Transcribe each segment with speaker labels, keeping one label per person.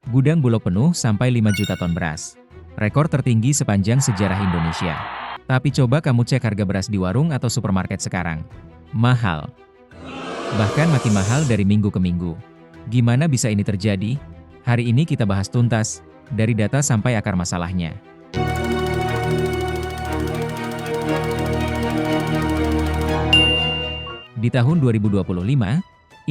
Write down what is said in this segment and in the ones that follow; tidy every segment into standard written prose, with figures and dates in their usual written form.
Speaker 1: Gudang Bulog penuh sampai 5 juta ton beras. Rekor tertinggi sepanjang sejarah Indonesia. Tapi coba kamu cek harga beras di warung atau supermarket sekarang. Mahal. Bahkan makin mahal dari minggu ke minggu. Gimana bisa ini terjadi? Hari ini kita bahas tuntas, dari data sampai akar masalahnya. Di tahun 2025,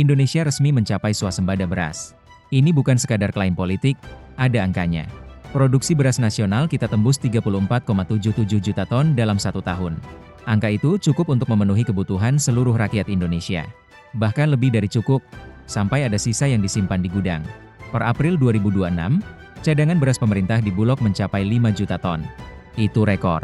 Speaker 1: Indonesia resmi mencapai swasembada beras. Ini bukan sekadar klaim politik, ada angkanya. Produksi beras nasional kita tembus 34,77 juta ton dalam 1 tahun. Angka itu cukup untuk memenuhi kebutuhan seluruh rakyat Indonesia. Bahkan lebih dari cukup, sampai ada sisa yang disimpan di gudang. Per April 2026, cadangan beras pemerintah di Bulog mencapai 5 juta ton. Itu rekor.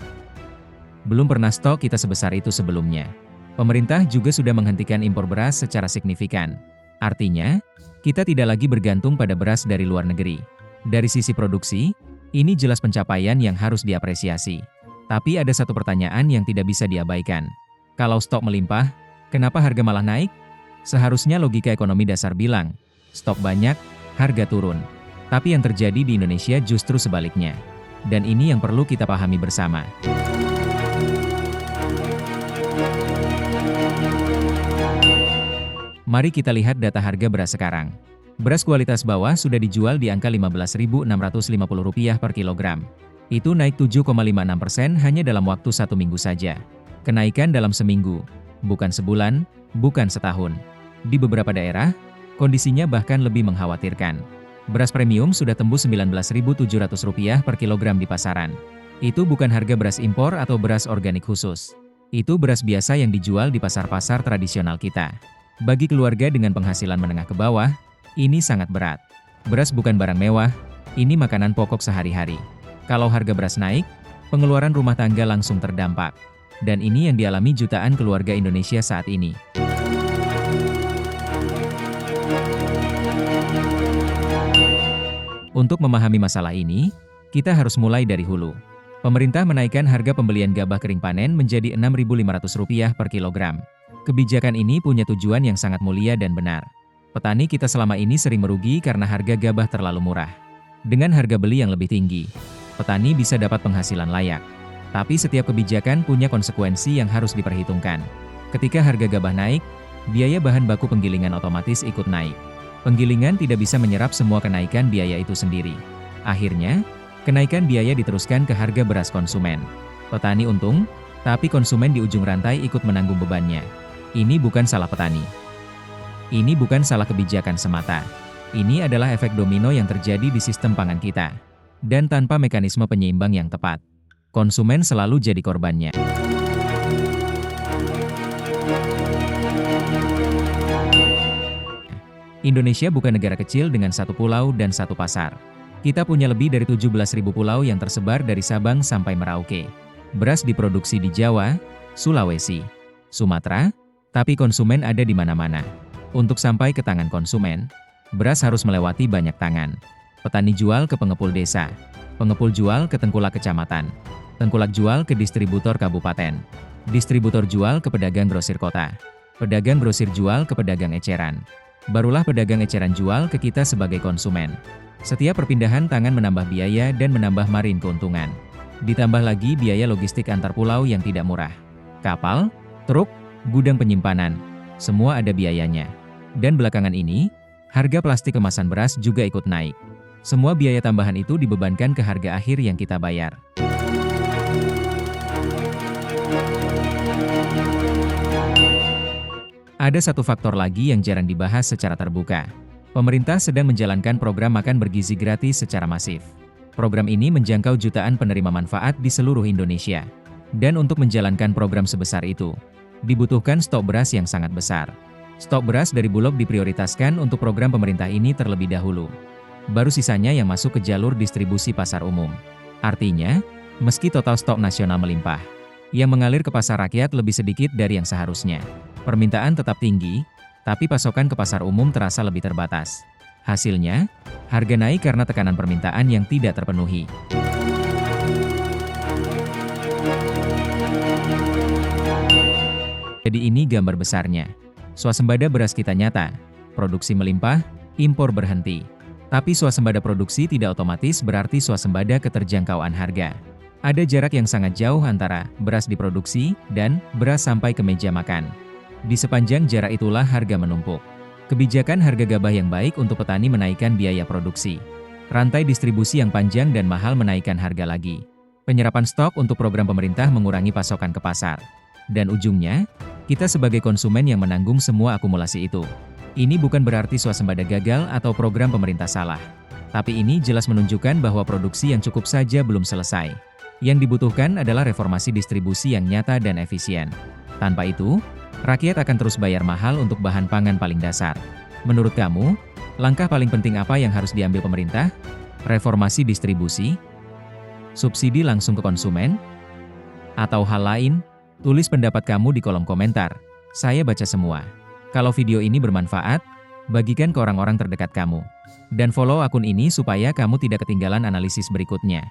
Speaker 1: Belum pernah stok kita sebesar itu sebelumnya. Pemerintah juga sudah menghentikan impor beras secara signifikan. Artinya, kita tidak lagi bergantung pada beras dari luar negeri. Dari sisi produksi, ini jelas pencapaian yang harus diapresiasi. Tapi ada satu pertanyaan yang tidak bisa diabaikan. Kalau stok melimpah, kenapa harga malah naik? Seharusnya logika ekonomi dasar bilang, stok banyak, harga turun. Tapi yang terjadi di Indonesia justru sebaliknya. Dan ini yang perlu kita pahami bersama. Mari kita lihat data harga beras sekarang. Beras kualitas bawah sudah dijual di angka Rp15.650 per kilogram. Itu naik 7,56% hanya dalam waktu 1 minggu saja. Kenaikan dalam seminggu, bukan sebulan, bukan setahun. Di beberapa daerah, kondisinya bahkan lebih mengkhawatirkan. Beras premium sudah tembus Rp19.700 per kilogram di pasaran. Itu bukan harga beras impor atau beras organik khusus. Itu beras biasa yang dijual di pasar-pasar tradisional kita. Bagi keluarga dengan penghasilan menengah ke bawah, ini sangat berat. Beras bukan barang mewah, ini makanan pokok sehari-hari. Kalau harga beras naik, pengeluaran rumah tangga langsung terdampak. Dan ini yang dialami jutaan keluarga Indonesia saat ini. Untuk memahami masalah ini, kita harus mulai dari hulu. Pemerintah menaikkan harga pembelian gabah kering panen menjadi Rp6.500 per kilogram. Kebijakan ini punya tujuan yang sangat mulia dan benar. Petani kita selama ini sering merugi karena harga gabah terlalu murah. Dengan harga beli yang lebih tinggi, petani bisa dapat penghasilan layak. Tapi setiap kebijakan punya konsekuensi yang harus diperhitungkan. Ketika harga gabah naik, biaya bahan baku penggilingan otomatis ikut naik. Penggilingan tidak bisa menyerap semua kenaikan biaya itu sendiri. Akhirnya, kenaikan biaya diteruskan ke harga beras konsumen. Petani untung, tapi konsumen di ujung rantai ikut menanggung bebannya. Ini bukan salah petani. Ini bukan salah kebijakan semata. Ini adalah efek domino yang terjadi di sistem pangan kita. Dan tanpa mekanisme penyeimbang yang tepat, konsumen selalu jadi korbannya. Indonesia bukan negara kecil dengan satu pulau dan satu pasar. Kita punya lebih dari 17.000 pulau yang tersebar dari Sabang sampai Merauke. Beras diproduksi di Jawa, Sulawesi, Sumatera, tapi konsumen ada di mana-mana. Untuk sampai ke tangan konsumen, beras harus melewati banyak tangan. Petani jual ke pengepul desa, pengepul jual ke tengkulak kecamatan, tengkulak jual ke distributor kabupaten, distributor jual ke pedagang grosir kota, pedagang grosir jual ke pedagang eceran. Barulah pedagang eceran jual ke kita sebagai konsumen. Setiap perpindahan tangan menambah biaya dan menambah margin keuntungan. Ditambah lagi biaya logistik antar pulau yang tidak murah. Kapal, truk, gudang penyimpanan, semua ada biayanya. Dan belakangan ini, harga plastik kemasan beras juga ikut naik. Semua biaya tambahan itu dibebankan ke harga akhir yang kita bayar. Ada satu faktor lagi yang jarang dibahas secara terbuka. Pemerintah sedang menjalankan program makan bergizi gratis secara masif. Program ini menjangkau jutaan penerima manfaat di seluruh Indonesia. Dan untuk menjalankan program sebesar itu, dibutuhkan stok beras yang sangat besar. Stok beras dari Bulog diprioritaskan untuk program pemerintah ini terlebih dahulu. Baru sisanya yang masuk ke jalur distribusi pasar umum. Artinya, meski total stok nasional melimpah, yang mengalir ke pasar rakyat lebih sedikit dari yang seharusnya. Permintaan tetap tinggi, tapi pasokan ke pasar umum terasa lebih terbatas. Hasilnya, harga naik karena tekanan permintaan yang tidak terpenuhi. Jadi ini gambar besarnya. Swasembada beras kita nyata, produksi melimpah, impor berhenti. Tapi swasembada produksi tidak otomatis berarti swasembada keterjangkauan harga. Ada jarak yang sangat jauh antara beras diproduksi dan beras sampai ke meja makan. Di sepanjang jarak itulah harga menumpuk. Kebijakan harga gabah yang baik untuk petani menaikkan biaya produksi. Rantai distribusi yang panjang dan mahal menaikkan harga lagi. Penyerapan stok untuk program pemerintah mengurangi pasokan ke pasar. Dan ujungnya, kita sebagai konsumen yang menanggung semua akumulasi itu. Ini bukan berarti swasembada gagal atau program pemerintah salah. Tapi ini jelas menunjukkan bahwa produksi yang cukup saja belum selesai. Yang dibutuhkan adalah reformasi distribusi yang nyata dan efisien. Tanpa itu, rakyat akan terus bayar mahal untuk bahan pangan paling dasar. Menurut kamu, langkah paling penting apa yang harus diambil pemerintah? Reformasi distribusi? Subsidi langsung ke konsumen? Atau hal lain? Tulis pendapat kamu di kolom komentar. Saya baca semua. Kalau video ini bermanfaat, bagikan ke orang-orang terdekat kamu. Dan follow akun ini supaya kamu tidak ketinggalan analisis berikutnya.